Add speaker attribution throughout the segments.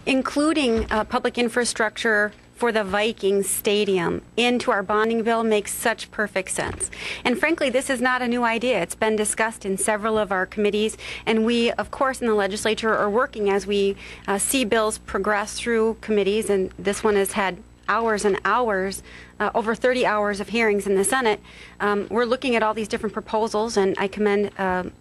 Speaker 1: Including public infrastructure for the Vikings Stadium into our bonding bill makes such perfect sense. And frankly, this is not a new idea. It's been discussed in several of our committees, and we, of course, in the legislature are working as we see bills progress through committees, and this one has had hours and hours, over 30 hours of hearings in the Senate. We're looking at all these different proposals, and I commend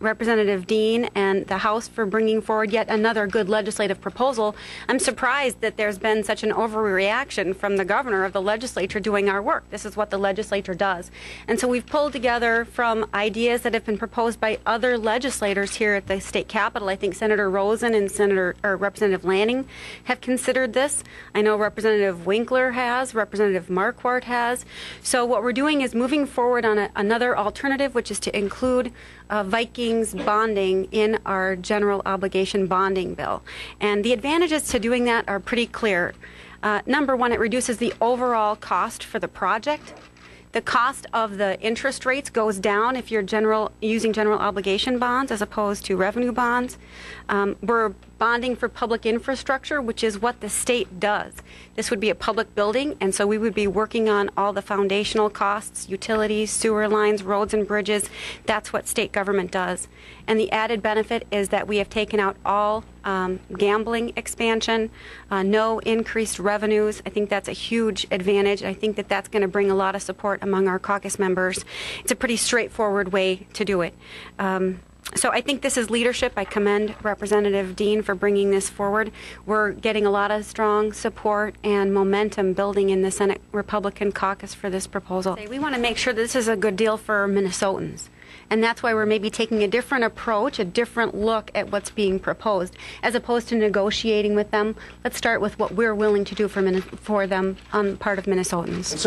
Speaker 1: Representative Dean and the House for bringing forward yet another good legislative proposal. I'm surprised that there's been such an overreaction from the governor of the legislature doing our work. This is what the legislature does. And so we've pulled together from ideas that have been proposed by other legislators here at the state capitol. I think Senator Rosen and Representative Lanning have considered this. I know Representative Winkler has, Representative Marquardt has. So what we're doing is moving forward on another alternative, which is to include Vikings bonding in our general obligation bonding bill. And the advantages to doing that are pretty clear. Number one, it reduces the overall cost for the project. The cost of the interest rates goes down if you're using general obligation bonds as opposed to revenue bonds. We're bonding for public infrastructure, which is what the state does. This would be a public building, and so we would be working on all the foundational costs, utilities, sewer lines, roads and bridges. That's what state government does. And the added benefit is that we have taken out all gambling expansion, no increased revenues. I think that's a huge advantage. I think that that's going to bring a lot of support among our caucus members. It's a pretty straightforward way to do it. So I think this is leadership. I commend Representative Dean for bringing this forward. We're getting a lot of strong support and momentum building in the Senate Republican caucus for this proposal. We want to make sure this is a good deal for Minnesotans. And that's why we're maybe taking a different approach, a different look at what's being proposed. As opposed to negotiating with them, let's start with what we're willing to do for them on part of Minnesotans.